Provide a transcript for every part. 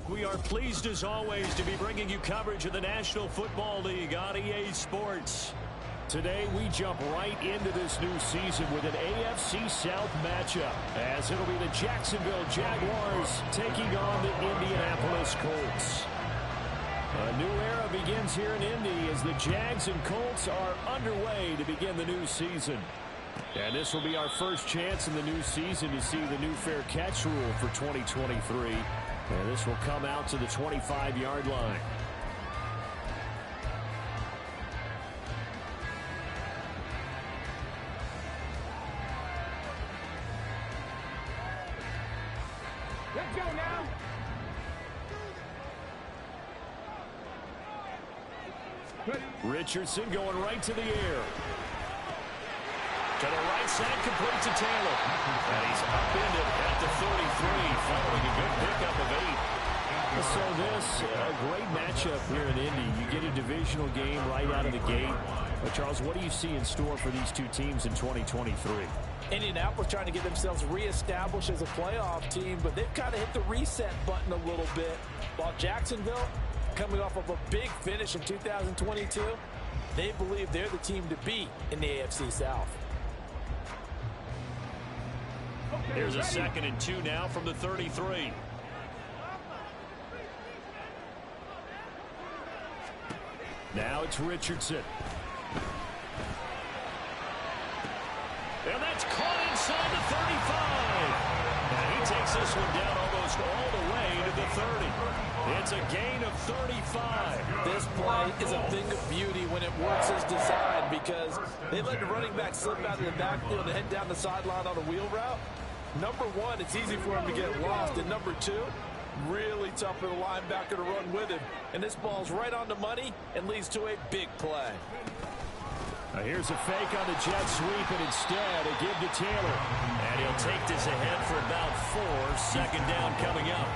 We are pleased as always to be bringing you coverage of the National Football League on EA Sports. Today we jump right into this new season with an AFC South matchup, as it'll be the Jacksonville Jaguars taking on the Indianapolis Colts. A new era begins here in Indy as the Jags and Colts are underway to begin the new season. And this will be our first chance in the new season to see the new fair catch rule for 2023. And this will come out to the 25-yard line. Let's go now. Richardson going right to the air. To the right side, complete to Taylor. And he's upended at the 33, following a good pickup of 8. So this, a great matchup here in Indy. You get a divisional game right out of the gate. But Charles, what do you see in store for these two teams in 2023? Indianapolis trying to get themselves reestablished as a playoff team, but they've kind of hit the reset button a little bit. While Jacksonville, coming off of a big finish in 2022, they believe they're the team to beat in the AFC South. Here's a 2nd and 2 now from the 33. Now it's Richardson. And that's caught inside the 35. And he takes this one down almost all the way to the 30. It's a gain of 35. This play is a thing of beauty when it works as designed, because they let the running back slip out of the backfield and head down the sideline on a wheel route. Number one, it's easy for him to get lost. And number two, really tough for the linebacker to run with him. And this ball's right on the money and leads to a big play. Now here's a fake on the jet sweep, and instead a give to Taylor. And he'll take this ahead for about 4. 2nd down coming up.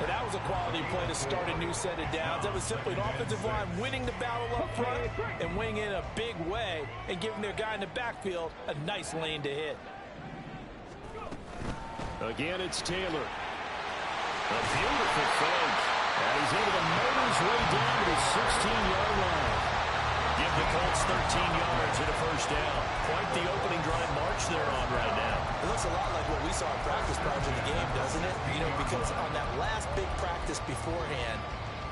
And that was a quality play to start a new set of downs. That was simply an offensive line winning the battle up front and winning in a big way and giving their guy in the backfield a nice lane to hit. Again, it's Taylor. A beautiful fake. And he's able to motor his way down to the 16-yard line. Give the Colts 13 yards and a 1st down. Quite the opening drive march they're on right now. It looks a lot like what we saw in practice prior to the game, doesn't it? You know, because on that last big practice beforehand,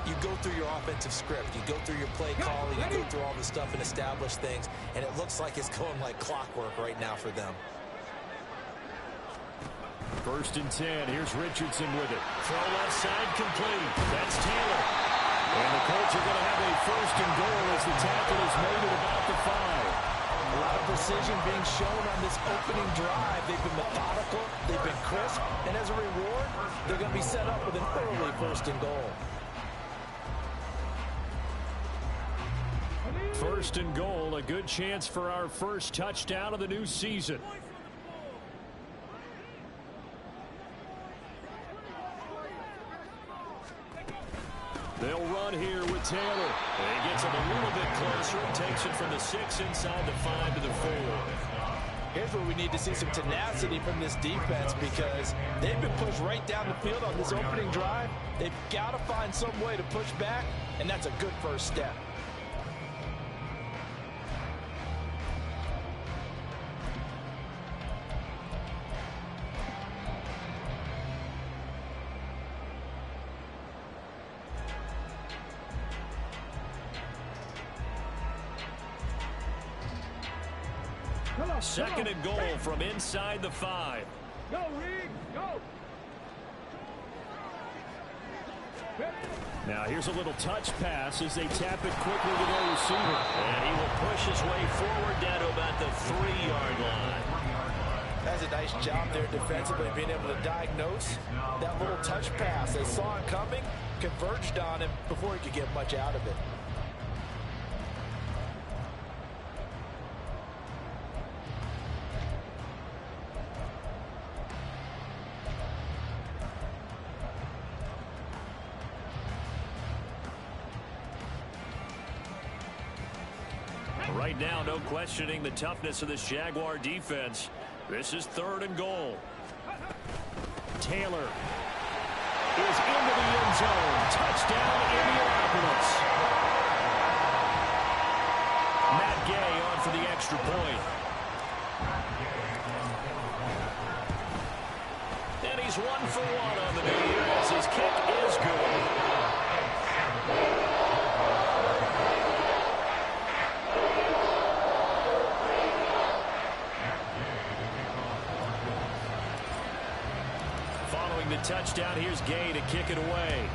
you go through your offensive script. You go through your play calling. You go through all the stuff and establish things. And it looks like it's going like clockwork right now for them. 1st and 10. Here's Richardson with it. Throw left side complete. That's Taylor. And the Colts are going to have a 1st and goal as the tackle is made at about the 5. A lot of precision being shown on this opening drive. They've been methodical. They've been crisp. And as a reward, they're going to be set up with an early 1st and goal. 1st and goal. A good chance for our first touchdown of the new season. They'll run here with Taylor. And he gets him a little bit closer and takes it from the 6 inside the 5 to the 4. Here's where we need to see some tenacity from this defense, because they've been pushed right down the field on this opening drive. They've got to find some way to push back, and that's a good 1st step. Second and goal from inside the 5. Go, Reed, go. Now here's a little touch pass as they tap it quickly to their receiver. And he will push his way forward down to about the 3-yard line. That's a nice job there defensively, being able to diagnose that little touch pass. They saw it coming, converged on him before he could get much out of it. Right now, no questioning the toughness of this Jaguar defense. This is 3rd and goal. Taylor is into the end zone. Touchdown, Indianapolis. Matt Gay on for the extra point. And he's 1 for 1 on the new year as his kick is good. The touchdown, here's Gay to kick it away.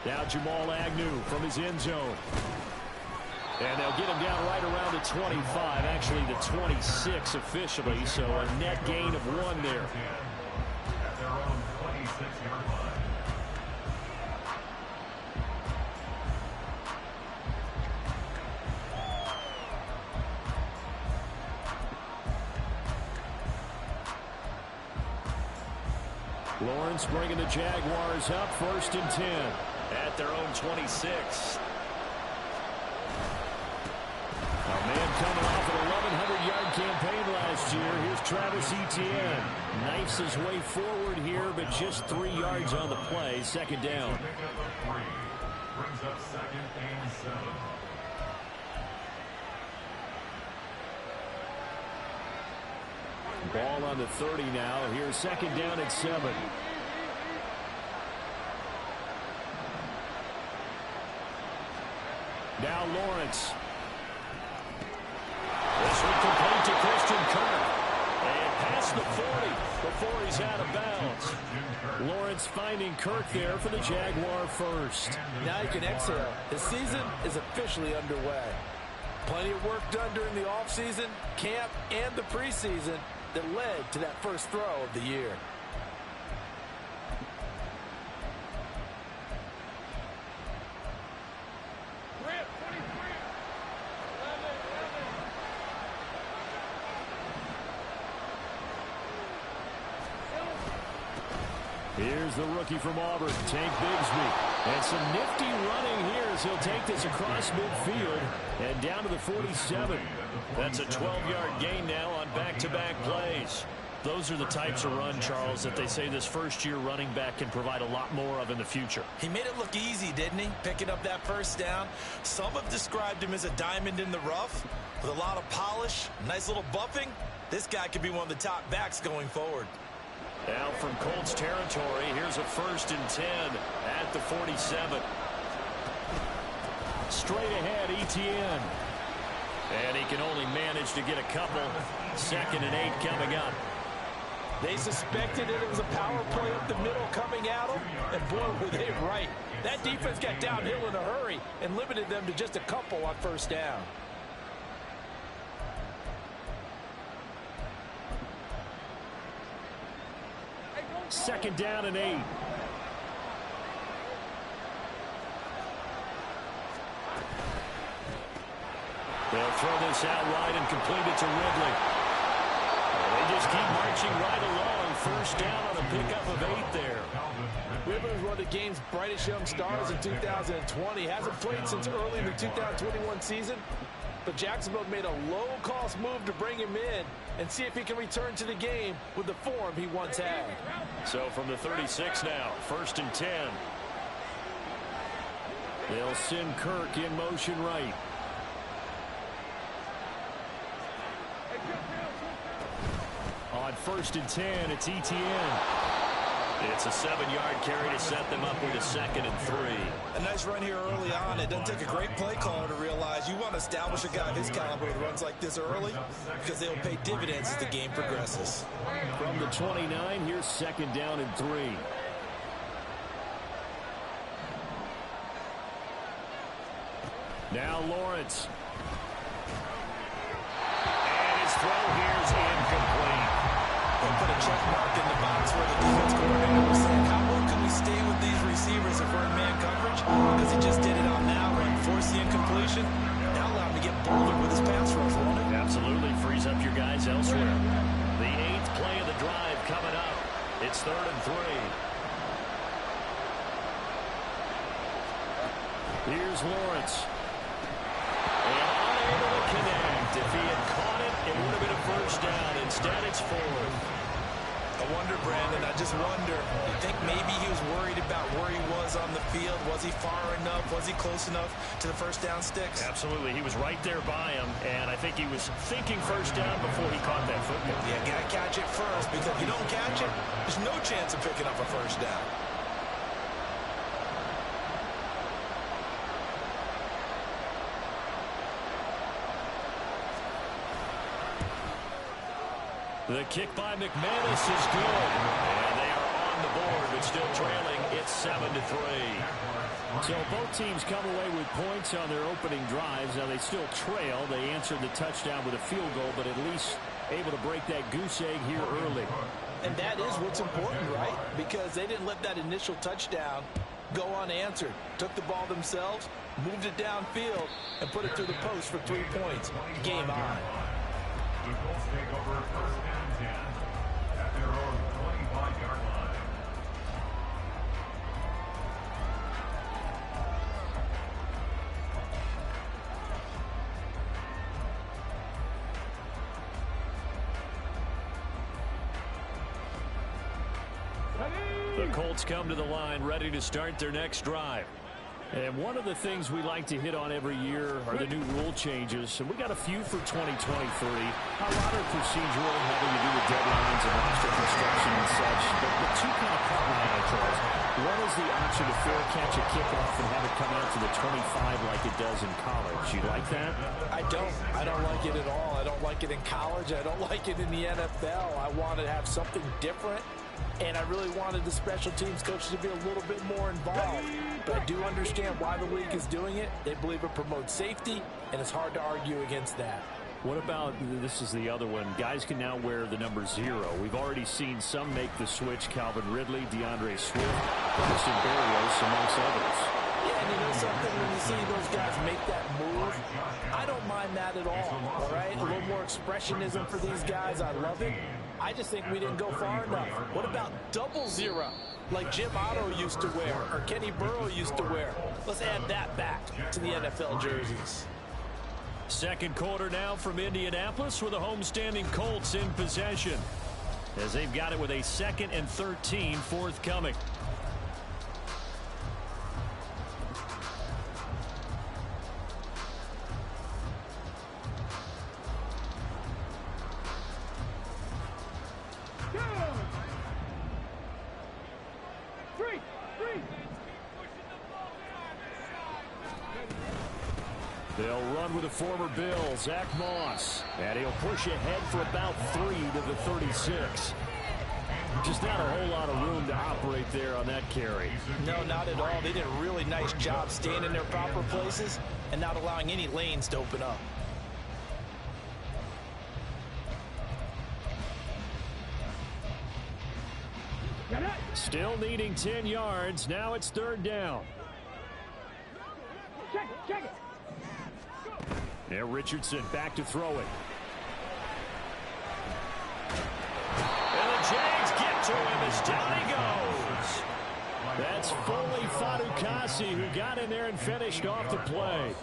Now Jamal Agnew from his end zone. And they'll get him down right around the 25, actually the 26 officially, so a net gain of 1 there. At their own 26-yard line. Lawrence bringing the Jaguars up, 1st and 10 at their own 26. A man coming off an 1,100-yard campaign last year. Here's Travis Etienne. Knifes his way forward here, but just 3 yards on the play. 2nd down. Brings up 2nd and 7. Ball on the 30 now. Here's 2nd down at 7. Now Lawrence. This one complete to Christian Kirk. And past the 40 before he's out of bounds. Lawrence finding Kirk there for the Jaguar first. Now you can exhale. The season is officially underway. Plenty of work done during the offseason, camp, and the preseason that led to that first throw of the year. Here's the rookie from Auburn, Tank Bigsby. And some nifty running here as he'll take this across midfield and down to the 47. That's a 12-yard gain now on back-to-back plays. Those are the types of run, Charles, that they say this first-year running back can provide a lot more of in the future. He made it look easy, didn't he? Picking up that first down. Some have described him as a diamond in the rough with a lot of polish, nice little buffing. This guy could be one of the top backs going forward. Now from Colts territory, here's a 1st and 10 at the 47. Straight ahead, Etienne. And he can only manage to get a couple. 2nd and 8 coming up. They suspected it was a power play up the middle coming at them, and boy, were they right. That defense got downhill in a hurry and limited them to just a couple on 1st down. Second down and 8. They'll throw this out wide and complete it to Ridley. They just keep marching right along. 1st down on a pickup of 8 there. Ridley was one of the game's brightest young stars in 2020. Hasn't played since early in the 2021 season. But Jacksonville made a low-cost move to bring him in and see if he can return to the game with the form he once had. So from the 36 now, 1st and 10. They'll send Kirk in motion right. On 1st and 10, it's Etienne. It's a 7-yard carry to set them up with a 2nd and 3. A nice run here early on. It doesn't take a great play caller to realize you want to establish a guy of his caliber who runs like this early because they'll pay dividends as the game progresses. From the 29, here's 2nd down and 3. Now Lawrence. And his throw here is incomplete. They'll put a check mark in the box where the defense coordinator was saying, how long can we stay with these receivers if we're in man coverage? Because he just did it on that one, forced the incompletion. Now allow him to get bolder with his pass rush, won't it? Absolutely frees up your guys elsewhere. The 8th play of the drive coming up. It's 3rd and 3. Here's Lawrence. And unable to connect. If he had caught it, it would have been a 1st down. Instead, it's 4th. I wonder, Brandon, I just wonder, you think maybe he was worried about where he was on the field? Was he far enough? Was he close enough to the 1st down sticks? Absolutely. He was right there by him, and I think he was thinking 1st down before he caught that football. Yeah, got to catch it first, because if you don't catch it, there's no chance of picking up a 1st down. The kick by McManus is good. And they are on the board, but still trailing. It's 7-3. So both teams come away with points on their opening drives. Now they still trail. They answered the touchdown with a field goal, but at least able to break that goose egg here early. And that is what's important, right? Because they didn't let that initial touchdown go unanswered. Took the ball themselves, moved it downfield, and put it through the post for 3 points. Game on. The Colts take over 1st and 10 at their own 25-yard line. The Colts come to the line ready to start their next drive. And one of the things we like to hit on every year are the new rule changes. And we got a few for 2023. A lot are procedural, having to do with deadlines and roster construction and such. But the two kind of caught my eye, Charles. One is the option to fair catch a kickoff and have it come out to the 25 like it does in college. You like that? I don't like it at all. I don't like it in college. I don't like it in the NFL. I want to have something different. And I really wanted the special teams coaches to be a little bit more involved. But I do understand why the league is doing it. They believe it promotes safety, and it's hard to argue against that. What about, this is the other one, guys can now wear the number 0. We've already seen some make the switch, Calvin Ridley, DeAndre Swift, Christian Barrios, amongst others. Yeah, and you know something, when you see those guys make that move, I don't mind that at all right? A little more expressionism for these guys, I love it. I just think we didn't go far enough. What about 00, like Jim Otto used to wear, or Kenny Burrow used to wear? Let's add that back to the NFL jerseys. Second quarter now from Indianapolis with the homestanding Colts in possession, as they've got it with a 2nd and 13 forthcoming. They'll run with the former Bill, Zach Moss. And he'll push ahead for about 3 to the 36. Just not a whole lot of room to operate there on that carry. No, not at all. They did a really nice job staying in their proper places and not allowing any lanes to open up. Still needing 10 yards. Now it's 3rd down. Check it. Now Richardson back to throw it. And the Jags get to him as down he goes. That's Foley Fadukasi who got in there and finished off the play.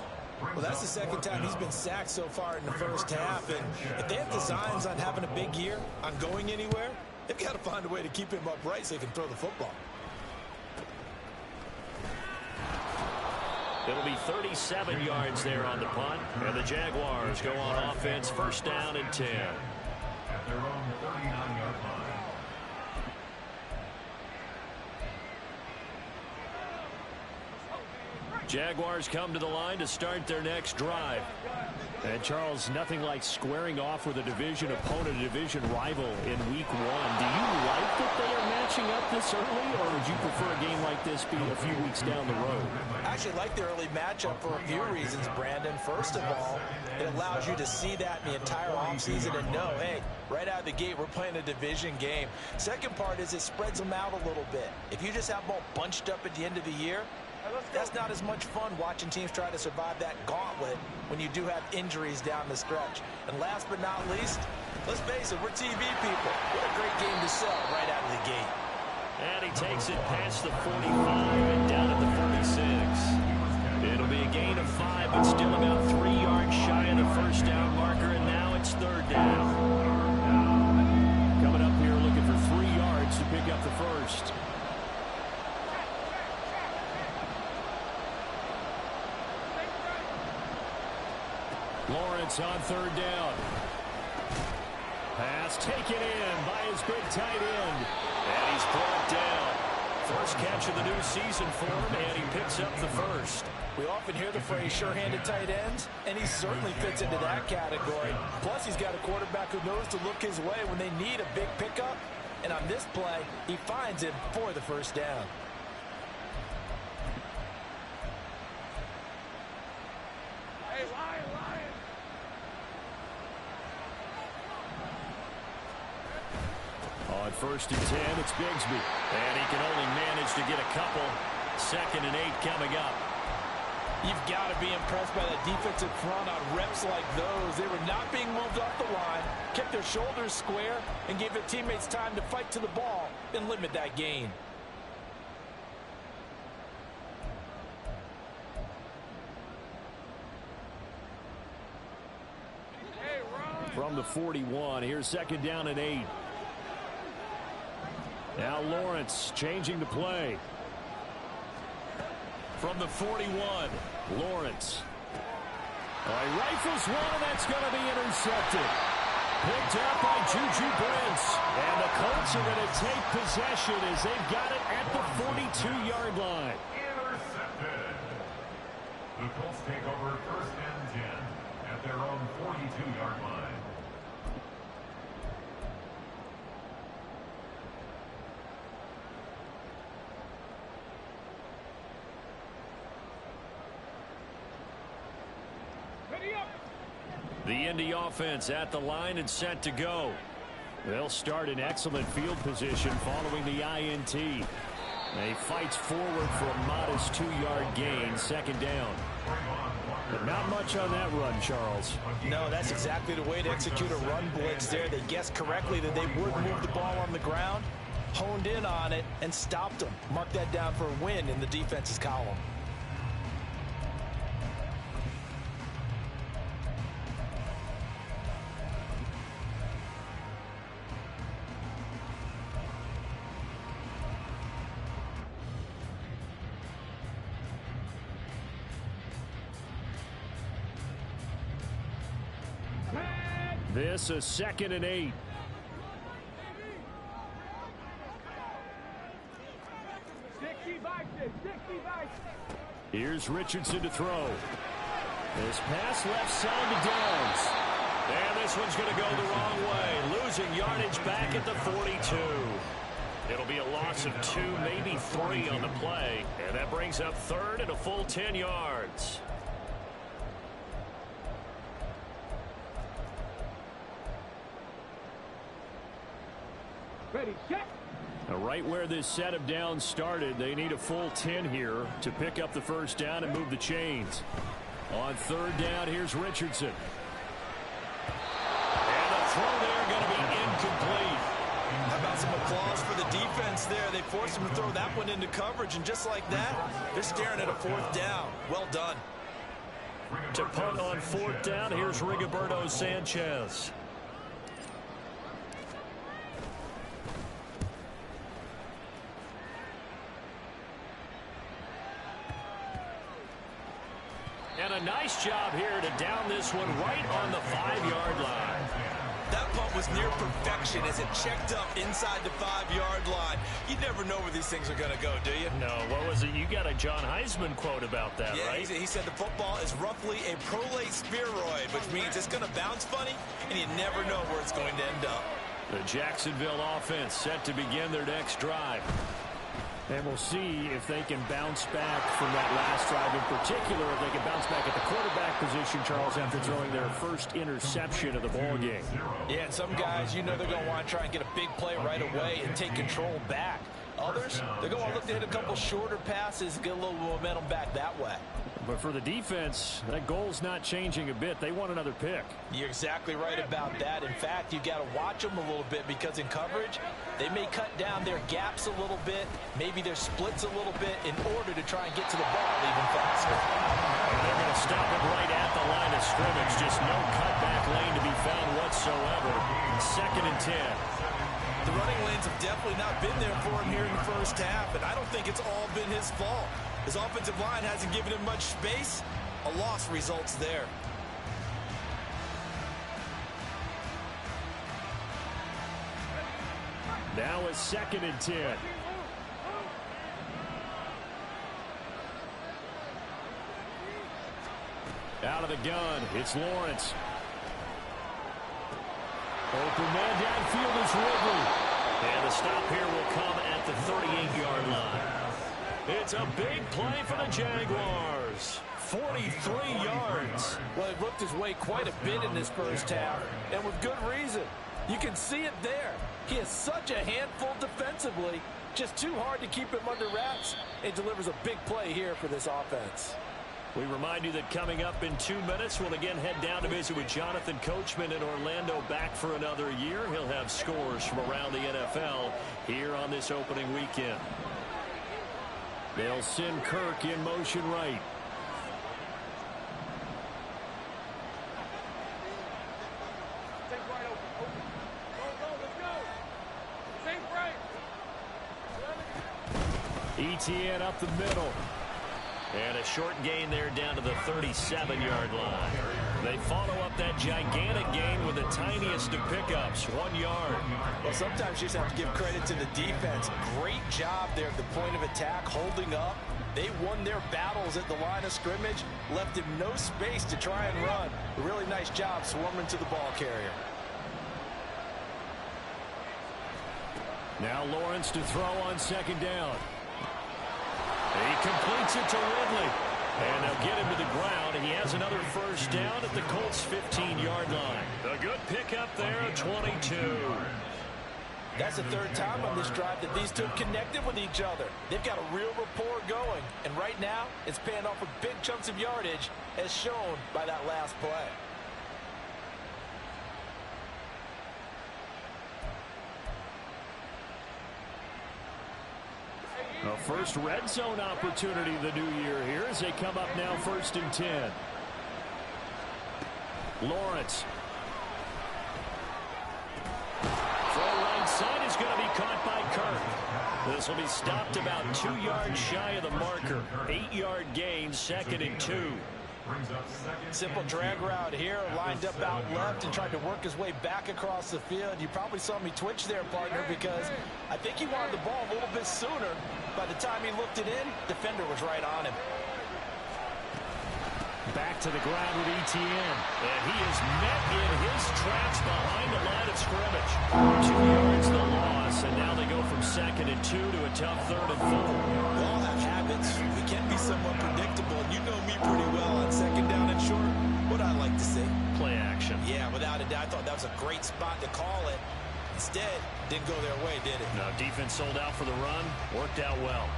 Well, that's the 2nd time he's been sacked so far in the 1st half. And if they have designs on having a big year, on going anywhere, they've got to find a way to keep him upright so he can throw the football. It'll be 37 yards there on the punt. And the Jaguars go on offense, 1st down and 10. At their own 39-yard line. Jaguars come to the line to start their next drive. And, Charles, nothing like squaring off with a division opponent, a division rival in Week 1. Do you like that they are matching up this early, or would you prefer a game like this be a few weeks down the road? I actually like the early matchup for a few reasons, Brandon. First of all, it allows you to see that in the entire offseason and know, hey, right out of the gate, we're playing a division game. Second part is it spreads them out a little bit. If you just have them all bunched up at the end of the year, that's not as much fun watching teams try to survive that gauntlet when you do have injuries down the stretch. And last but not least, let's face it, we're TV people. What a great game to sell right out of the gate. And he takes it past the 45 and down at the 46. It'll be a gain of 5, but still about 3 yards shy of the first down marker, and now it's third down. Coming up here looking for 3 yards to pick up the first. Lawrence on third down. Pass taken in by his big tight end. And he's brought down. First catch of the new season for him, and he picks up the first. We often hear the phrase sure-handed tight ends, and he certainly fits into that category. Plus, he's got a quarterback who knows to look his way when they need a big pickup. And on this play, he finds him for the first down. Hey, Lion. On first and 10, it's Bigsby. And he can only manage to get a couple. 2nd and 8 coming up. You've got to be impressed by that defensive front on reps like those. They were not being moved off the line, kept their shoulders square, and gave their teammates time to fight to the ball and limit that gain. From the 41, here's 2nd down and 8. Now Lawrence changing the play. From the 41, Lawrence. He rifles one, and that's going to be intercepted. Picked up by Juju Brents. And the Colts are going to take possession as they've got it at the 42-yard line. Intercepted. The Colts take over 1st and 10 at their own 42-yard line. The Indy offense at the line and set to go. They'll start in excellent field position following the INT. He fights forward for a modest 2-yard gain, 2nd down. But not much on that run, Charles. No, that's exactly the way to execute a run blitz there. They guessed correctly that they would move the ball on the ground, honed in on it, and stopped them. Mark that down for a win in the defense's column. This is 2nd and 8. Here's Richardson to throw. This pass left side to Downs. And this one's going to go the wrong way. Losing yardage back at the 42. It'll be a loss of 2, maybe 3 on the play. And that brings up 3rd and a full 10 yards. Ready, check. Right where this set of downs started, they need a full 10 here to pick up the first down and move the chains. On 3rd down, here's Richardson. And the throw there going to be incomplete. How about some applause for the defense there? They forced him to throw that one into coverage, and just like that, they're staring at a 4th down. Well done. To punt on 4th down, here's Rigoberto Sanchez. And a nice job here to down this one right on the 5-yard line. That punt was near perfection as it checked up inside the 5-yard line. You never never know where these things are going to go, do you? No, what was it? You got a John Heisman quote about that, yeah, right? He said the football is roughly a prolate spheroid, which means it's going to bounce funny, and you never know where it's going to end up. The Jacksonville offense set to begin their next drive. And we'll see if they can bounce back from that last drive, in particular, if they can bounce back at the quarterback position, Charles, after throwing their first interception of the ball game. Yeah, and some guys, you know they're going to want to try and get a big play right away and take control back. Others, they're going to look to hit a couple shorter passes and get a little momentum back that way. But for the defense, that goal's not changing a bit. They want another pick. You're exactly right about that. In fact, you got to watch them a little bit because in coverage, they may cut down their gaps a little bit, maybe their splits a little bit in order to try and get to the ball even faster. And they're going to stop it right at the line of scrimmage. Just no cutback lane to be found whatsoever. 2nd and 10. The running lanes have definitely not been there for him here in the first half, and I don't think it's all been his fault. His offensive line hasn't given him much space. A loss results there. Now it's 2nd and 10. Out of the gun, it's Lawrence. Open man downfield is Ridley. And the stop here will come at the 38-yard line. It's a big play for the Jaguars. 43 yards. Well, he worked his way quite a bit in this first half, and with good reason. You can see it there. He is such a handful defensively. Just too hard to keep him under wraps. It delivers a big play here for this offense. We remind you that coming up in 2 minutes, we'll again head down to visit with Jonathan Coachman in Orlando, back for another year. He'll have scores from around the NFL here on this opening weekend. They'll send Kirk in motion right. Take right open. Go, let's go. Take right. ETN up the middle. And a short gain there down to the 37-yard line. They follow up that gigantic gain with the tiniest of pickups, 1 yard. Well, sometimes you just have to give credit to the defense. Great job there at the point of attack, holding up. They won their battles at the line of scrimmage, left him no space to try and run. A really nice job swarming to the ball carrier. Now Lawrence to throw on 2nd down. He completes it to Ridley. And they'll get him to the ground. And he has another first down at the Colts' 15-yard line. A good pickup there, 22. That's the 3rd time on this drive that these two connected with each other. They've got a real rapport going. And right now, it's paying off with big chunks of yardage, as shown by that last play. A first red zone opportunity the new year here as they come up now 1st and 10. Lawrence. Throw right side is going to be caught by Kirk. This will be stopped about 2 yards shy of the marker. 8-yard gain, 2nd and 2. Simple drag route here, lined up out left and tried to work his way back across the field. You probably saw me twitch there, partner, because I think he wanted the ball a little bit sooner. By the time he looked it in, defender was right on him. Back to the ground with ETN. And he is met in his tracks behind the line of scrimmage. 2 yards the loss, and now they go from 2nd and 2 to a tough 3rd and 4. We all have habits. We can be somewhat predictable. You know me pretty well on 2nd down and short. What I like to see. Play action. Yeah, without a doubt. I thought that was a great spot to call it. Instead, didn't go their way, did it? No, defense sold out for the run. Worked out well.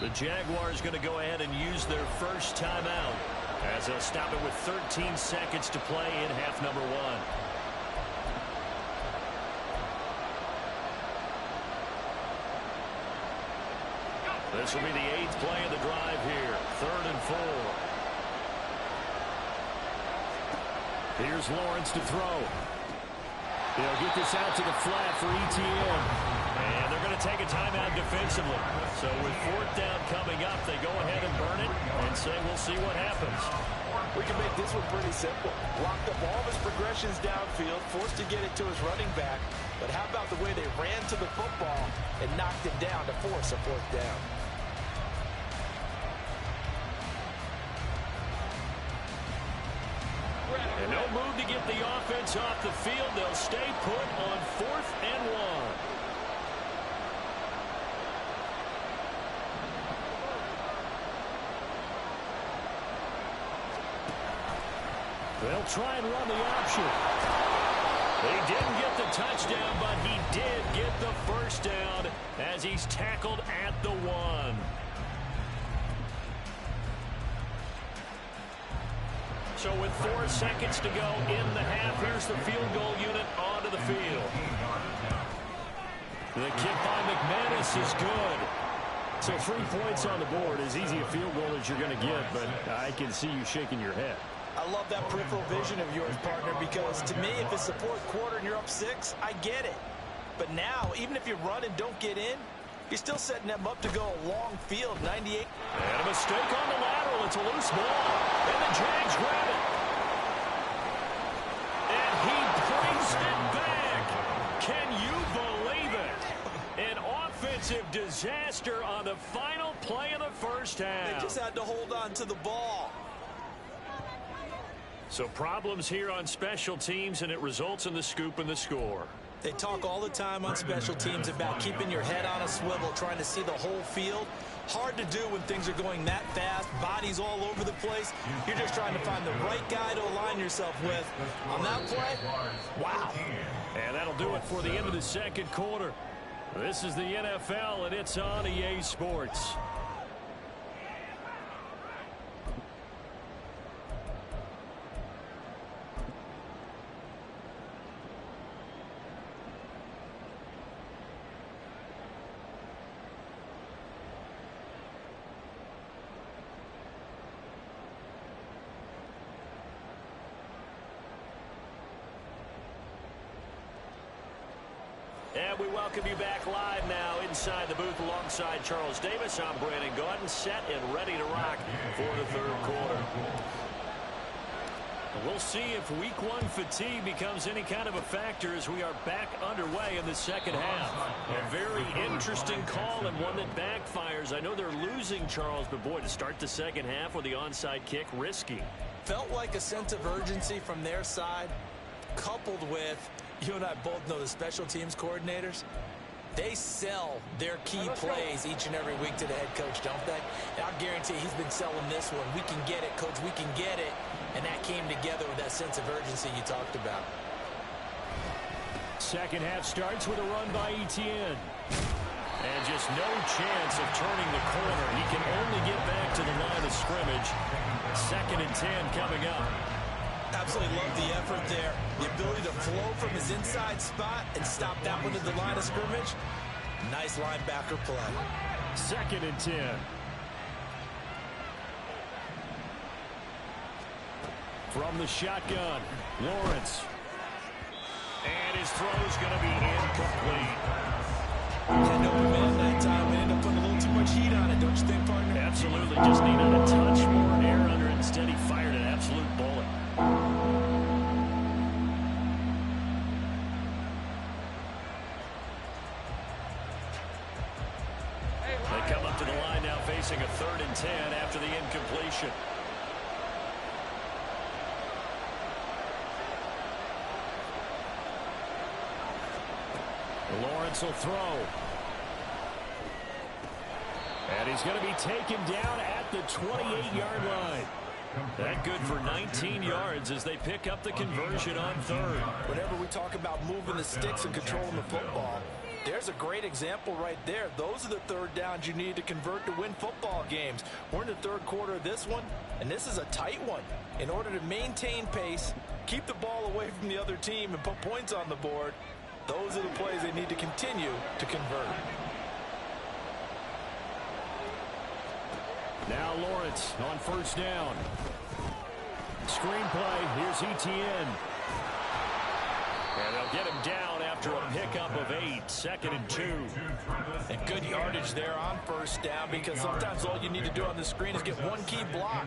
The Jaguars going to go ahead and use their first timeout as they'll stop it with 13 seconds to play in half number 1. This will be the 8th play of the drive here. 3rd and 4. Here's Lawrence to throw. They'll get this out to the flat for ETN. And they're going to take a timeout defensively. So with 4th down coming up, they go ahead and burn it and say we'll see what happens. We can make this one pretty simple. Locked up all of his progressions downfield, forced to get it to his running back. But how about the way they ran to the football and knocked him down to force a fourth down? And no move to get the offense off the field. They'll stay put on 4th and 1. They'll try and run the option. They didn't get the touchdown, but he did get the first down as he's tackled at the 1. So with 4 seconds to go in the half, here's the field goal unit onto the field. The kick by McManus is good. So 3 points on the board, as easy a field goal as you're going to get, but I can see you shaking your head. I love that peripheral vision of yours, partner, because to me, if it's the 4th quarter and you're up 6, I get it. But now, even if you run and don't get in, you're still setting them up to go a long field, 98. And a mistake on the lateral. It's a loose ball. And the Jags grab it. And he brings it back. Can you believe it? An offensive disaster on the final play of the first half. They just had to hold on to the ball. So problems here on special teams, and it results in the scoop and the score. They talk all the time on special teams about keeping your head on a swivel, trying to see the whole field. Hard to do when things are going that fast, bodies all over the place. You're just trying to find the right guy to align yourself with. On that play, wow. And that'll do it for the end of the second quarter. This is the NFL, and it's on EA Sports. And we welcome you back live now inside the booth alongside Charles Davis. I'm Brandon Gaudin, set and ready to rock for the third quarter. We'll see if week 1 fatigue becomes any kind of a factor as we are back underway in the second half. A very interesting call and one that backfires. I know they're losing, Charles, but boy, to start the second half with the onside kick, risky. Felt like a sense of urgency from their side, coupled with, you and I both know the special teams coordinators, they sell their key plays each and every week to the head coach, don't they? And I guarantee he's been selling this one. We can get it, coach, we can get it. And that came together with that sense of urgency you talked about. Second half starts with a run by Etienne. And just no chance of turning the corner. He can only get back to the line of scrimmage. 2nd and 10 coming up. Absolutely love the effort there. The ability to flow from his inside spot and stop that one at the line of scrimmage. Nice linebacker play. 2nd and 10. From the shotgun, Lawrence. And his throw's going to be incomplete. Had no man that time. We ended up putting a little too much heat on it, don't you think, partner? Absolutely. Just needed a touch more air under it. Instead, he fired an absolute bullet. They come up to the line now facing a 3rd and 10 after the incompletion. Lawrence will throw. And he's going to be taken down at the 28-yard line. That good for 19 yards as they pick up the conversion on 3rd. Whenever we talk about moving the sticks and controlling the football, there's a great example right there. Those are the 3rd downs you need to convert to win football games. We're in the 3rd quarter of this one, and this is a tight one. In order to maintain pace, keep the ball away from the other team, and put points on the board, those are the plays they need to continue to convert. Now Lawrence on 1st down. Screenplay. Here's Etienne. And they'll get him down after after a pickup of 8, 2nd and 2. And good yardage there on first down, because sometimes all you need to do on the screen is get one key block.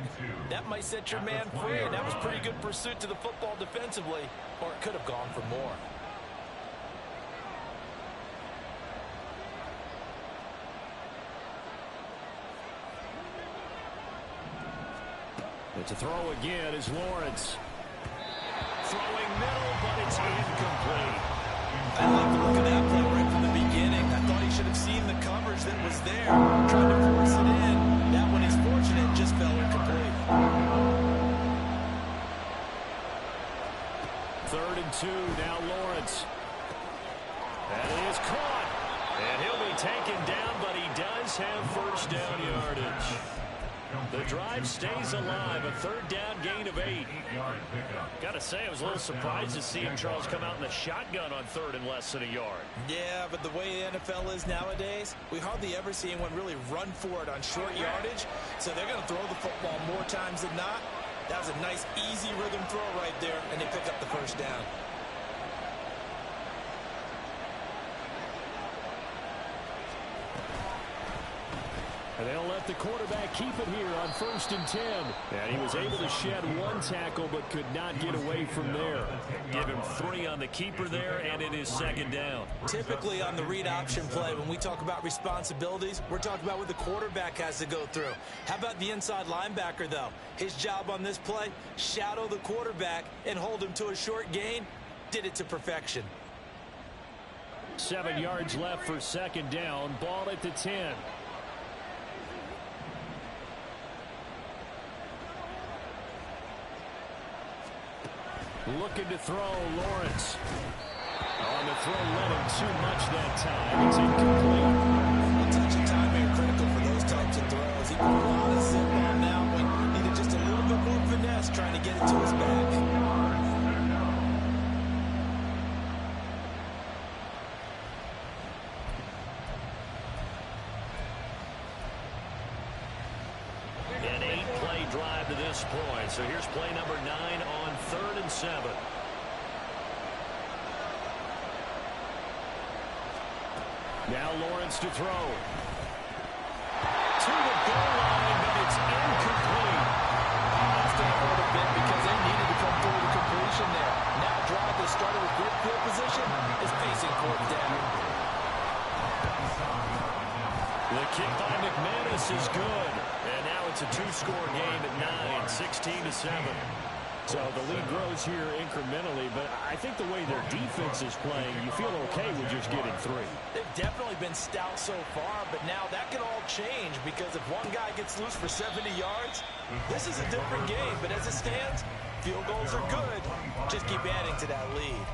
That might set your man free, and that was pretty good pursuit to the football defensively, or it could have gone for more. And to throw again is Lawrence. Throwing middle, but it's incomplete. I like the look of that play right from the beginning. I thought he should have seen the coverage that was there, trying to force it in. That one, he's fortunate, just fell incomplete. 3rd and 2, now Lawrence. That is caught. And he'll be taken down, but he does have first down yardage. The drive stays alive, a 3rd down gain of 8. Got to say, I was a little surprised to see him, Charles, come out in the shotgun on 3rd and less than a yard. Yeah, but the way the NFL is nowadays, we hardly ever see anyone really run for it on short yardage. So they're going to throw the football more times than not. That was a nice, easy rhythm throw right there, and they pick up the first down. And they'll let the quarterback keep it here on 1st and 10. And he was able to shed 1 tackle, but could not get away from there. Give him 3 on the keeper there, and it is 2nd down. Typically on the read option play, when we talk about responsibilities, we're talking about what the quarterback has to go through. How about the inside linebacker, though? His job on this play, shadow the quarterback and hold him to a short gain. Did it to perfection. 7 yards left for 2nd down. Ball at the 10. Looking to throw, Lawrence. On the throw, led him too much that time. It's incomplete. A touch of time here critical for those types of throws. He put a lot of zip on that one. Needed just a little bit more finesse trying to get it to his back. An 8-play drive to this point. So here's play number 9 on 3rd and 7. Now Lawrence to throw. To the goal line, but it's incomplete. That's going to hurt a bit because they needed to come through the completion there. Now a drive that started with good field position is facing 4th down. The kick by McManus is good. And now it's a 2-score game at 9, 16-7. So the lead grows here incrementally, but I think the way their defense is playing, you feel okay with just getting 3. They've definitely been stout so far, but now that can all change because if one guy gets loose for 70 yards, this is a different game. But as it stands, field goals are good. Just keep adding to that lead.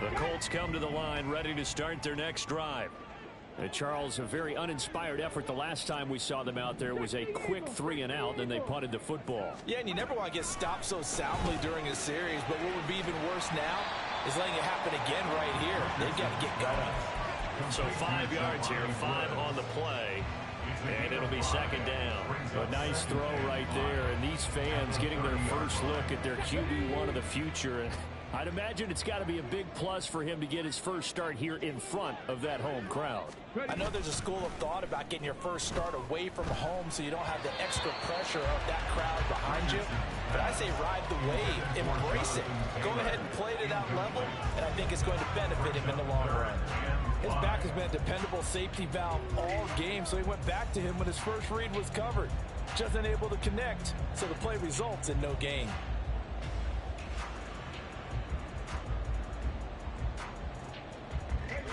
The Colts come to the line ready to start their next drive. And Charles, a very uninspired effort the last time we saw them out there. It was a quick 3 and out, then they punted the football. Yeah, and you never want to get stopped so soundly during a series, but what would be even worse now is letting it happen again right here. They've got to get going. So 5 yards here, 5 on the play, and it'll be 2nd down. A nice throw right there, and these fans getting their first look at their QB1 of the future. And I'd imagine it's got to be a big plus for him to get his first start here in front of that home crowd. I know there's a school of thought about getting your first start away from home so you don't have the extra pressure of that crowd behind you. But I say ride the wave, embrace it. Go ahead and play to that level, and I think it's going to benefit him in the long run. His back has been a dependable safety valve all game, so he went back to him when his first read was covered. Just unable to connect, so the play results in no gain.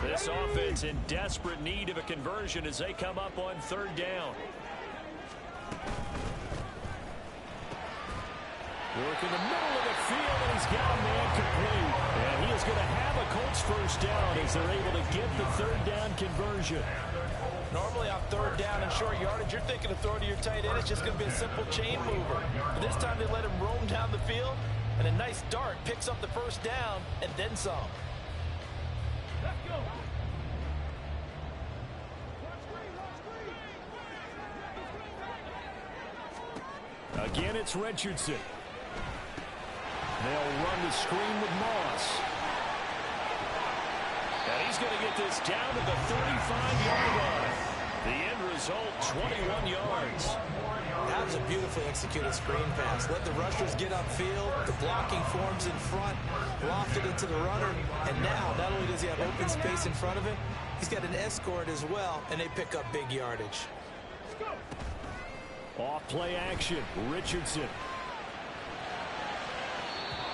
This offense in desperate need of a conversion as they come up on 3rd down. Work in the middle of the field, and he's got a man complete. And he is going to have a Colts first down as they're able to get the 3rd down conversion. Normally on 3rd down and short yardage, you're thinking of throwing to your tight end. It's just going to be a simple chain mover. But this time they let him roam down the field, And a nice dart picks up the first down and then some. Let's go. Again, it's Richardson. They'll run the screen with Moss. And he's going to get this down to the 35-yard line. The end result, 21 yards. That was a beautifully executed screen pass. Let the rushers get upfield. The blocking forms in front. Lofted it to the runner. And now, not only does he have open space in front of him, he's got an escort as well, and they pick up big yardage. Off play action, Richardson.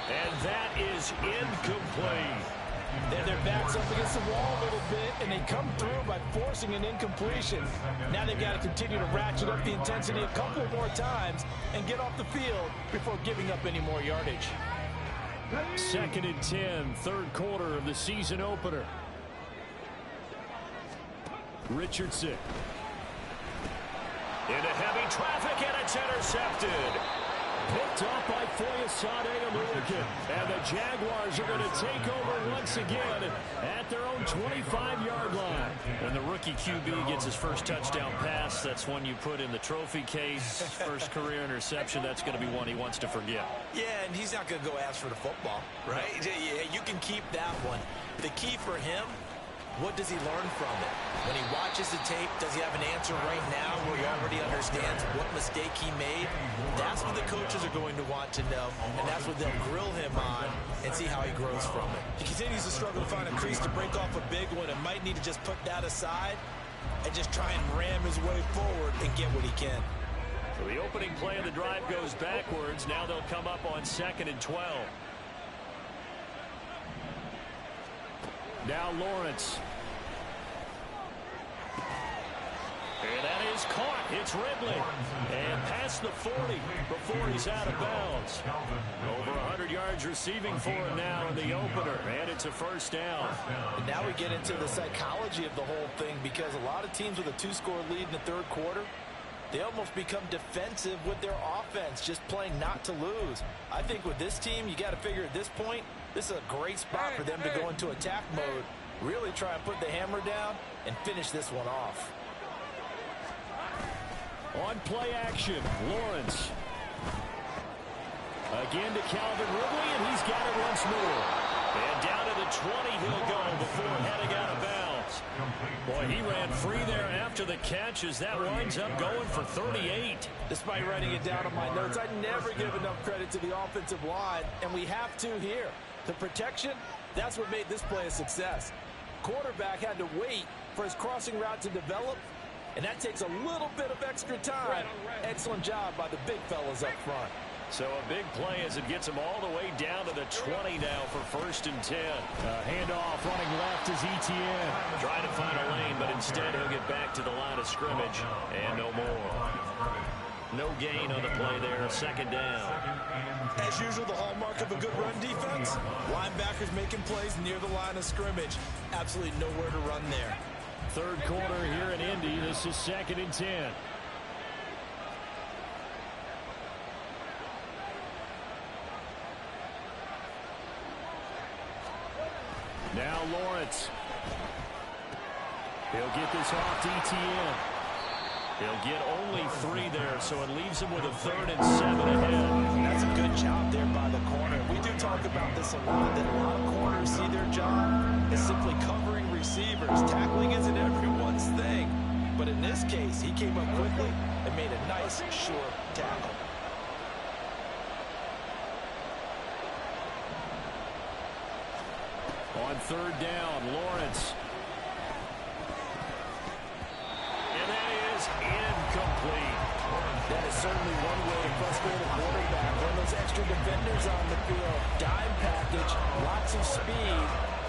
And that is incomplete. And their backs up against the wall a little bit, and they come through by forcing an incompletion. Now they've got to continue to ratchet up the intensity a couple more times and get off the field before giving up any more yardage. 2nd and 10, third quarter of the season opener. Richardson. Into heavy traffic, and it's intercepted. Picked up by Foyesade Aluakin. And the Jaguars are going to take over once again at their own 25-yard line. When the rookie QB gets his first touchdown pass, that's one you put in the trophy case. First career interception, that's going to be one he wants to forget. Yeah, and he's not going to go ask for the football, right? Yeah, you can keep that one. The key for him, what does he learn from it? When he watches the tape, does he have an answer right now where he already understands what mistake he made? That's what the coaches are going to want to know, and that's what they'll grill him on and see how he grows from it. He continues to struggle to find a crease to break off a big one and might need to just put that aside and just try and ram his way forward and get what he can. So the opening play of the drive goes backwards. Now they'll come up on 2nd and 12. Now Lawrence. And that is caught. It's Ridley. And past the 40 before he's out of bounds. Over 100 yards receiving for him now in the opener. And it's a first down. And now we get into the psychology of the whole thing, because a lot of teams with a 2-score lead in the third quarter, they almost become defensive with their offense, just playing not to lose. I think with this team, you got to figure at this point, this is a great spot for them to go into attack mode, really try and put the hammer down and finish this one off. On play action, Lawrence. Again to Calvin Ridley, and he's got it once more. And down to the 20 he'll go before heading out of bounds. Boy, he ran free there after the catch as that winds up going for 38. Despite writing it down on my notes, I never give enough credit to the offensive line, and we have to here. The protection, that's what made this play a success. Quarterback had to wait for his crossing route to develop, and that takes a little bit of extra time. Excellent job by the big fellas up front. So a big play as it gets him all the way down to the 20 now for 1st and 10. Handoff running left is Etienne. Trying to find a lane, but instead he'll get back to the line of scrimmage. And no more. No gain on the play there, 2nd down. As usual, the hallmark of a good run defense, linebackers making plays near the line of scrimmage. Absolutely nowhere to run there. Third quarter here in Indy. This is 2nd and 10. Now Lawrence. He'll get this off to Etienne. He'll get only 3 there, so it leaves him with a 3rd and 7 ahead. That's a good job there by the corner. We do talk about this a lot, that a lot of corners see their job as simply covering receivers. Tackling isn't everyone's thing. But in this case, he came up quickly and made a nice, short tackle. On 3rd down, Lawrence. And that is incomplete. That is certainly one way to frustrate a quarterback. When those extra defenders on the field, dime package, lots of speed,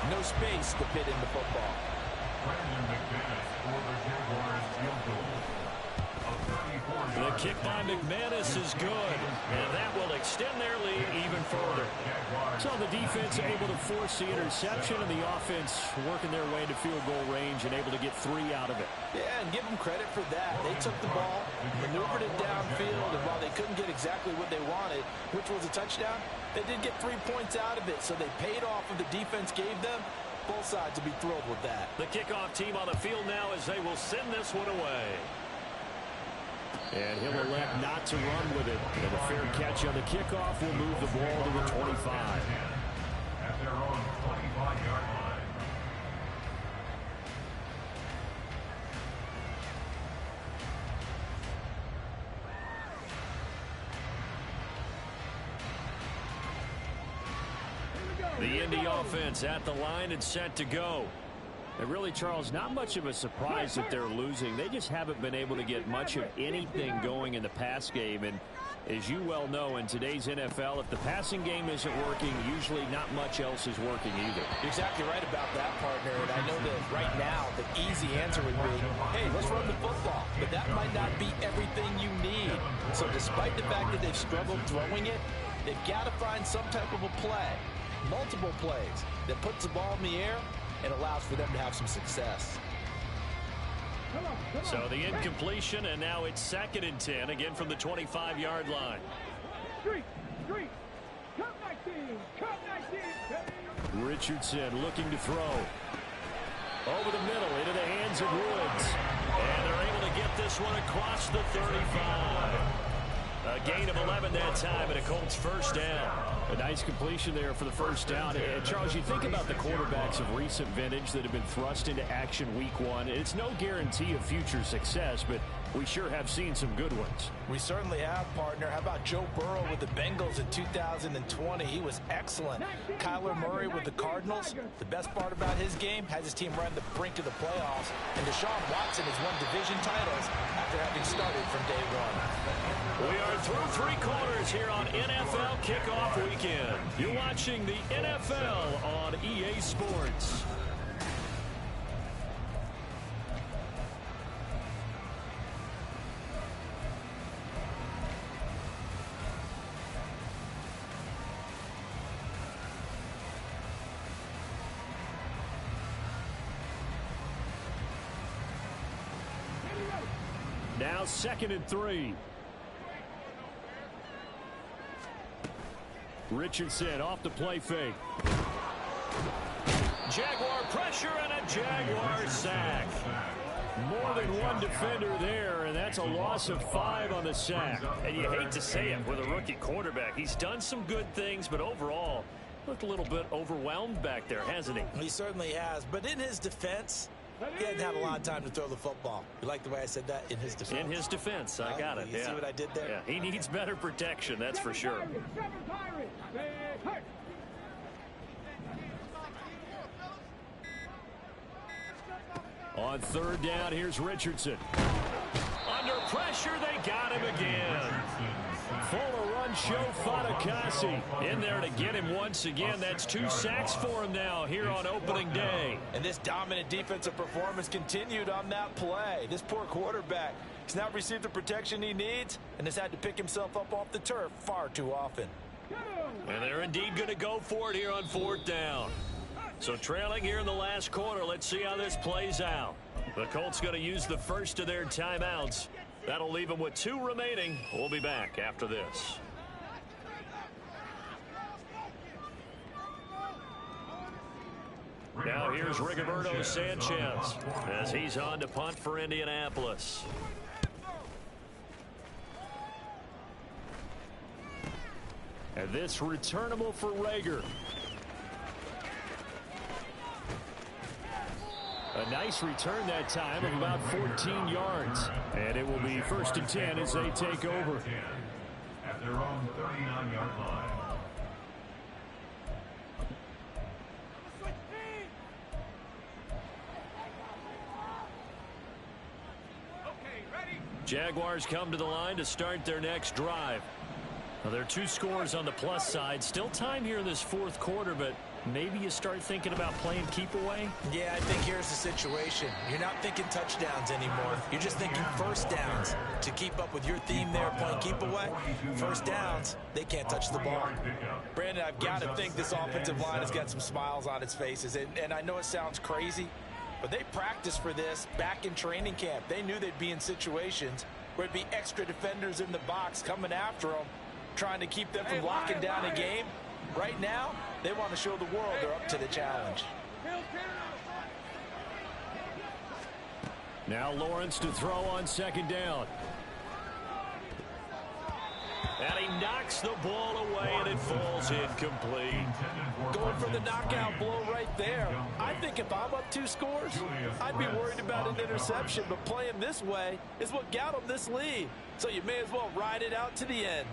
no space to fit in the football. The kick by McManus is good, and that will extend their lead even further. So the defense able to force the interception, and the offense working their way to field goal range and able to get 3 out of it. Yeah, and give them credit for that. They took the ball, maneuvered it downfield, and while they couldn't get exactly what they wanted, which was a touchdown, they did get 3 points out of it, so they paid off what the defense gave them. Both sides will be thrilled with that. The kickoff team on the field now as they will send this one away. And he'll elect not to run with it. And a fair catch on the kickoff will move the ball to the 25. At their own 25-yard line. The Indy offense at the line and set to go. And really, Charles, not much of a surprise that they're losing. They just haven't been able to get much of anything going in the pass game. And as you well know, in today's NFL, if the passing game isn't working, usually not much else is working either. You're exactly right about that, partner. And I know that right now the easy answer would be, hey, let's run the football. But that might not be everything you need. So despite the fact that they've struggled throwing it, they've got to find some type of a play, multiple plays, that puts the ball in the air and allows for them to have some success. So the incompletion, and now it's 2nd and 10, again from the 25-yard line. Richardson looking to throw. Over the middle, into the hands of Woods. And they're able to get this one across the 35. A gain of 11 that time, and a Colts first down. A nice completion there for the first down. And Charles, you think about the quarterbacks of recent vintage that have been thrust into action week 1. It's no guarantee of future success, but we sure have seen some good ones. We certainly have, partner. How about Joe Burrow with the Bengals in 2020? He was excellent. Kyler Murray with the Cardinals. The best part about his game, has his team right on the brink of the playoffs. And Deshaun Watson has won division titles after having started from day 1. We are through 3 quarters here on NFL Kickoff Weekend. You're watching the NFL on EA Sports. Now 2nd and 3. Richardson off the play fake. Jaguar pressure and a Jaguar sack. More than one defender there, and that's a loss of 5 on the sack. And you hate to say it with a rookie quarterback. He's done some good things, but overall, looked a little bit overwhelmed back there, hasn't he? He certainly has, but in his defense, he hadn't had a lot of time to throw the football. You like the way I said that? In his defense. In his defense, I got it. You see what I did there? Yeah, he needs better protection, that's for sure. On 3rd down, here's Richardson. Under pressure, they got him again. Full run show Fatukasi in there to get him once again. That's 2 sacks for him now here on opening day. And this dominant defensive performance continued on that play. This poor quarterback has not received the protection he needs and has had to pick himself up off the turf far too often. And they're indeed going to go for it here on 4th down. So trailing here in the last quarter, let's see how this plays out. The Colts going to use the first of their timeouts. That'll leave them with 2 remaining. We'll be back after this. Now here's Rigoberto Sanchez as he's on to punt for Indianapolis. And this returnable for Rager. A nice return that time of about 14 yards. And it will be 1st and 10 as they take over. At their own 39-yard line. Jaguars come to the line to start their next drive. Well, there are 2 scores on the plus side. Still time here in this 4th quarter, but maybe you start thinking about playing keep away? Yeah, I think here's the situation. You're not thinking touchdowns anymore. You're just thinking first downs. To keep up with your theme there, playing keep away, first downs, they can't touch the ball. Brandon, I've got to think this offensive line has got some smiles on its faces. And I know it sounds crazy, but they practiced for this back in training camp. They knew they'd be in situations where it'd be extra defenders in the box coming after them, trying to keep them from locking down a game. Right now, they want to show the world they're up to the challenge. Now Lawrence to throw on second down. And he knocks the ball away, and it falls incomplete. Going for the knockout blow right there. I think if I'm up 2 scores, I'd be worried about an interception, but playing this way is what got them this lead. So you may as well ride it out to the end.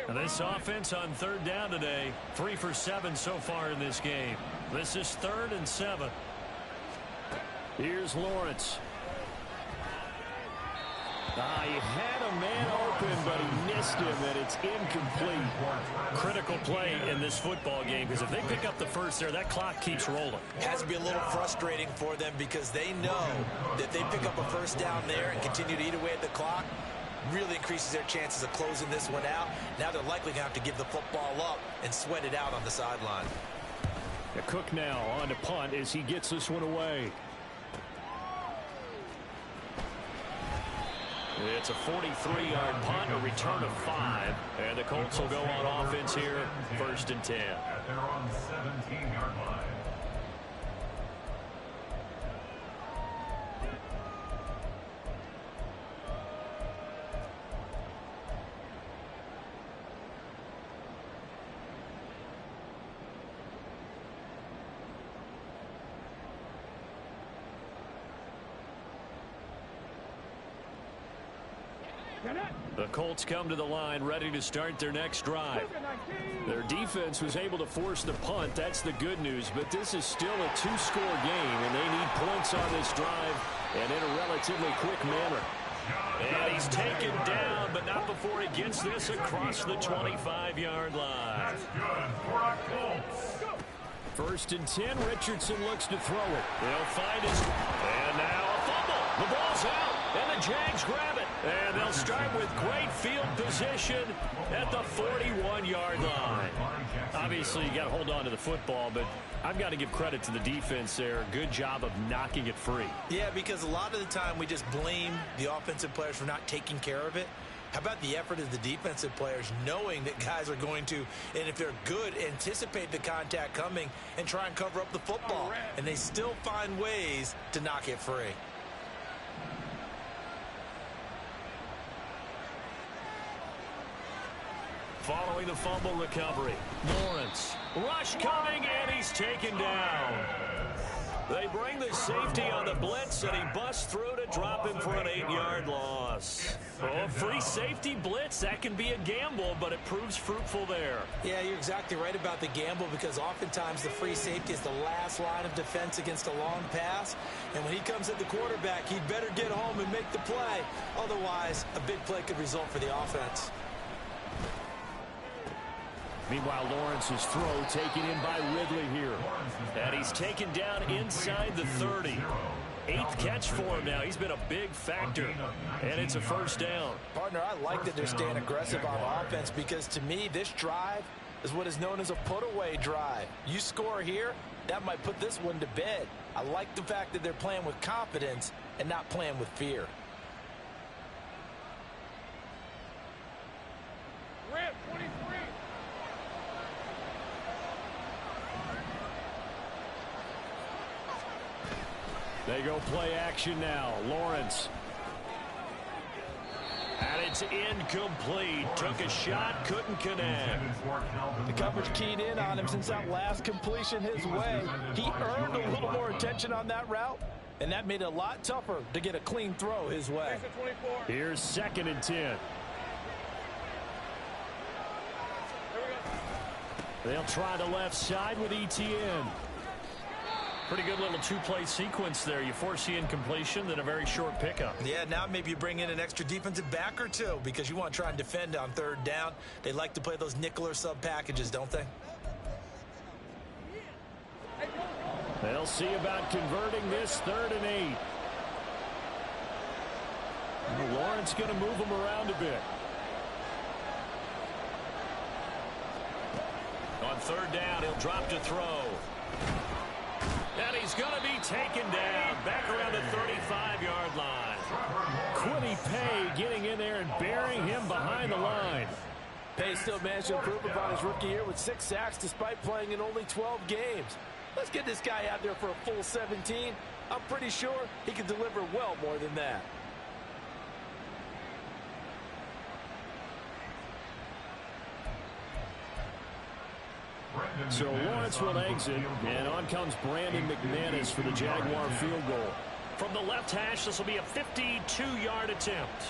And this offense on third down today, 3 for 7 so far in this game. This is 3rd and 7. Here's Lawrence. He had a man open, but he missed him, and it's incomplete. Critical play in this football game, because if they pick up the first there, that clock keeps rolling. It has to be a little frustrating for them because they know that they pick up a first down there and continue to eat away at the clock, really increases their chances of closing this one out. Now they're likely going to have to give the football up and sweat it out on the sideline. Cook now on to punt as he gets this one away. It's a 43-yard punt, a return of 5. And the Colts will go on offense here, 1st and 10. At their own 17-yard line. The Colts come to the line ready to start their next drive. Their defense was able to force the punt. That's the good news. But this is still a 2-score game, and they need points on this drive and in a relatively quick manner. And he's taken down, but not before he gets this across the 25-yard line. 1st and 10. Richardson looks to throw it. They'll find his... And now a fumble. The ball's out, and the Jags grab it. And they'll start with great field position at the 41-yard line. Obviously, you got to hold on to the football, but I've got to give credit to the defense there. Good job of knocking it free. Yeah, because a lot of the time we just blame the offensive players for not taking care of it. How about the effort of the defensive players knowing that guys are going to, and if they're good, anticipate the contact coming and try and cover up the football. And they still find ways to knock it free. Following the fumble recovery, Lawrence. Rush coming, and he's taken down. They bring the safety on the blitz, and he busts through to drop him for an 8-yard loss. Oh, free safety blitz, that can be a gamble, but it proves fruitful there. Yeah, you're exactly right about the gamble because oftentimes the free safety is the last line of defense against a long pass. And when he comes at the quarterback, he'd better get home and make the play. Otherwise, a big play could result for the offense. Meanwhile, Lawrence's throw taken in by Ridley here. And he's taken down inside the 30. 8th catch for him now. He's been a big factor. And it's a 1st down. Partner, I like that they're staying aggressive on offense because to me, this drive is what is known as a put-away drive. You score here, that might put this one to bed. I like the fact that they're playing with confidence and not playing with fear. Red 23. They go play action now. Lawrence. And it's incomplete. Took a shot, couldn't connect. The coverage keyed in on him since that last completion his way. He earned a little more attention on that route, and that made it a lot tougher to get a clean throw his way. Here's 2nd and 10. They'll try the left side with ETN. Pretty good little two-play sequence there. You force the incompletion, then a very short pickup. Yeah, now maybe you bring in an extra defensive back or two because you want to try and defend on third down. They like to play those nickel or sub packages, don't they? They'll see about converting this 3rd and 8. Lawrence going to move him around a bit. On 3rd down, he'll drop to throw. And he's going to be taken down back around the 35-yard line. Quiddy Pay getting in there and burying him behind the line. Pay still managed to improve upon his rookie year with 6 sacks despite playing in only 12 games. Let's get this guy out there for a full 17. I'm pretty sure he can deliver well more than that. So Lawrence will exit, and on comes Brandon McManus for the Jaguar field goal. From the left hash, this will be a 52-yard attempt.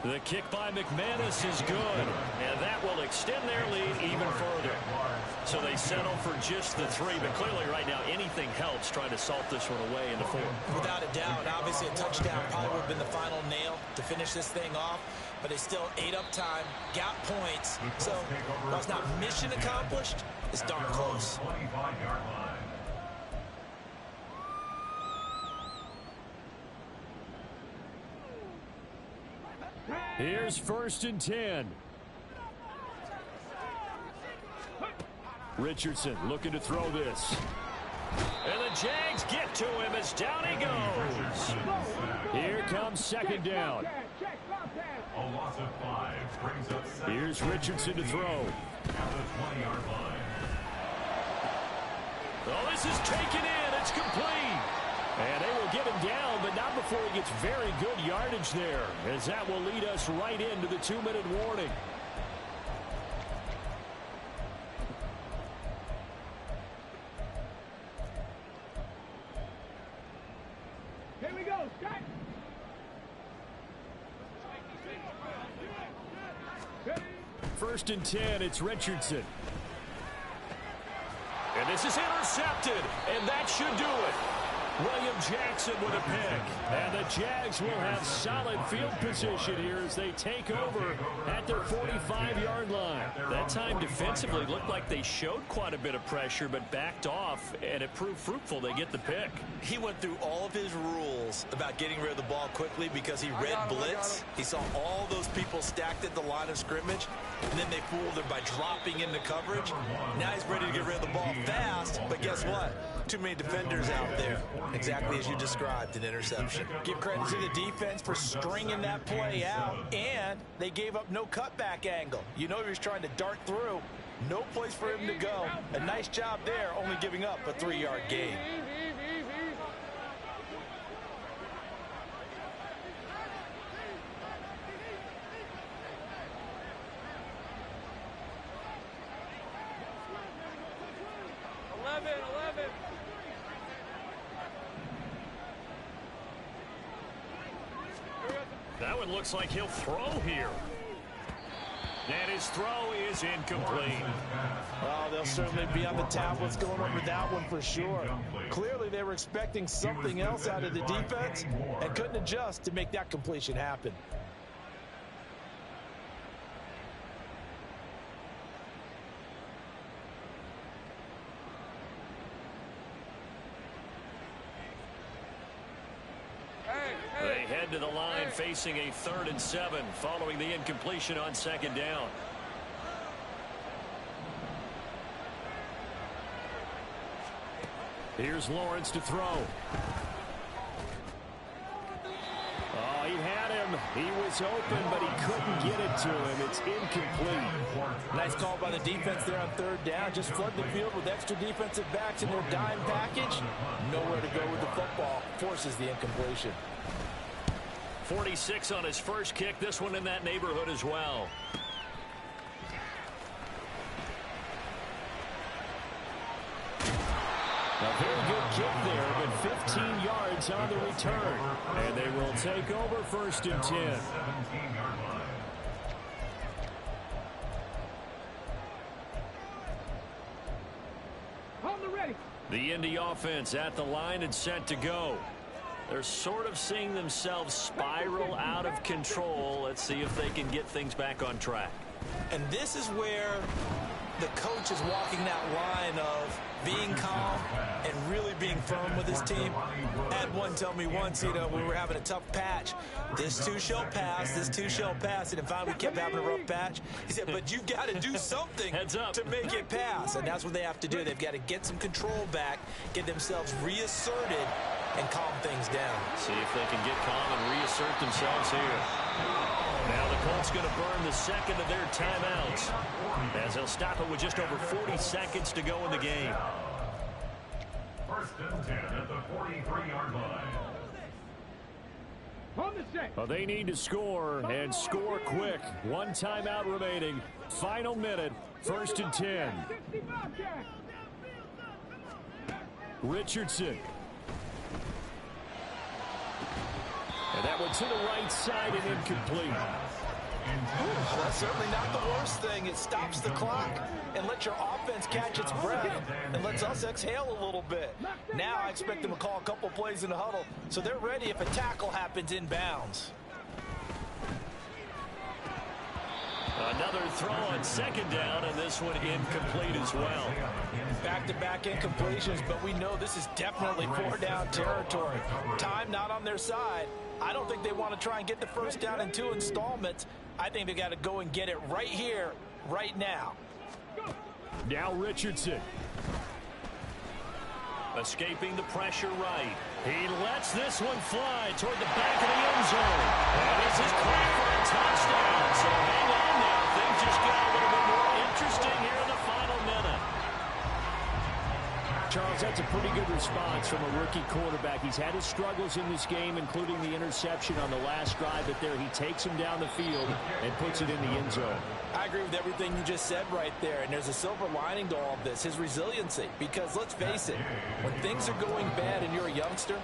The kick by McManus is good, and that will extend their lead even further. So they settle for just the 3, but clearly right now anything helps trying to salt this one away in the 4th. Without a doubt, obviously a touchdown probably would have been the final nail to finish this thing off, but they still ate up time, got points, so while it's not mission accomplished, it's darn close. Here's 1st and 10. Richardson looking to throw this. And the Jags get to him as down he goes. Here comes 2nd down. A loss of 5 brings up 7. Here's Richardson to throw. At the 20-yard line. Oh, this is taken in. It's complete. And they will get him down, but not before he gets very good yardage there, as that will lead us right into the 2-minute warning. Here we go, Scott. 1st and 10, it's Richardson. And this is intercepted, and that should do it. William Jackson with a pick. And the Jags will have solid field position here as they take over at their 45-yard line. That time defensively looked like they showed quite a bit of pressure but backed off, and it proved fruitful. They get the pick. He went through all of his rules about getting rid of the ball quickly because he read blitz. He saw all those people stacked at the line of scrimmage, and then they fooled him by dropping into coverage. Now he's ready to get rid of the ball fast, but guess what? Too many defenders out there. Exactly as you described, an interception. Give credit to the defense for stringing that play out, and they gave up no cutback angle. You know he was trying to dart through. No place for him to go. A nice job there, only giving up a 3-yard gain. That one looks like he'll throw here. And his throw is incomplete. Well, they'll certainly be on the tablets going over that one for sure. Clearly, they were expecting something else out of the defense and couldn't adjust to make that completion happen. They head to the line facing a 3rd and 7 following the incompletion on 2nd down. Here's Lawrence to throw. Oh, he had him. He was open, but he couldn't get it to him. It's incomplete. Nice call by the defense there on 3rd down. Just flood the field with extra defensive backs in their dime package. Nowhere to go with the football. Forces the incompletion. 46 on his first kick. This one in that neighborhood as well. A very good kick there, but 15 yards on the return. And they will take over 1st and 10. on the ready. The Indy offense at the line and set to go. They're sort of seeing themselves spiral out of control. Let's see if they can get things back on track. And this is where the coach is walking that line of being calm and really being firm with his team. I had one tell me once, when we were having a tough patch, this too shall pass, this too shall pass. And finally we kept having a rough patch. He said, but you've got to do something to make it pass. And that's what they have to do. They've got to get some control back, get themselves reasserted, and calm things down. See if they can get calm and reassert themselves here. Now the Colts going to burn the second of their timeouts, as they'll stop it with just over 40 seconds to go in the game. First and 10 at the 43-yard line. On the set. Well, they need to score, and score quick. One timeout remaining. Final minute. First and 10. Richardson. And that one to the right side and incomplete. That's certainly not the worst thing. It stops the clock and lets your offense catch its breath and lets us exhale a little bit. Now I expect them to call a couple plays in the huddle so they're ready if a tackle happens inbounds. Another throw on second down, and this one incomplete as well. Back-to-back incompletions, but we know this is definitely four-down territory. Time not on their side. I don't think they want to try and get the first down in 2 installments. I think they got to go and get it right here, right now. Now Richardson. Escaping the pressure right. He lets this one fly toward the back of the end zone. And this is caught for a touchdown. So hang on now. Things just got a little bit more interesting here in the final minute. Charles, that's a pretty good response from a rookie quarterback. He's had his struggles in this game, including the interception on the last drive, but there he takes him down the field and puts it in the end zone. I agree with everything you just said right there, and there's a silver lining to all of this, his resiliency. Because let's face it, when things are going bad and you're a youngster,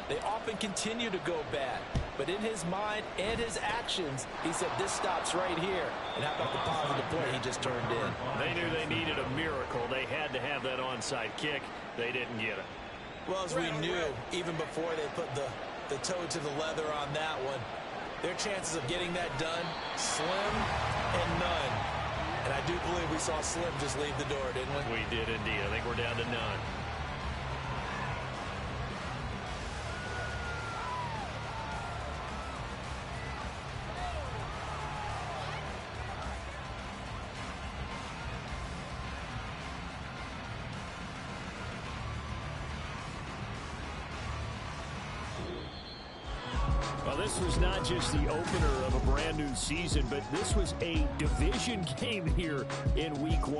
they often continue to go bad. But in his mind and his actions, he said, this stops right here. And how about the positive play he just turned in? They knew they needed a miracle. They had to have that onside kick. They didn't get it. Well, as we knew, even before they put the toe to the leather on that one, their chances of getting that done, slim and none. And I do believe we saw Slim just leave the door, didn't we? We did indeed. I think we're down to none. Well, this was not just the opener of a brand new season, but this was a division game here in Week 1.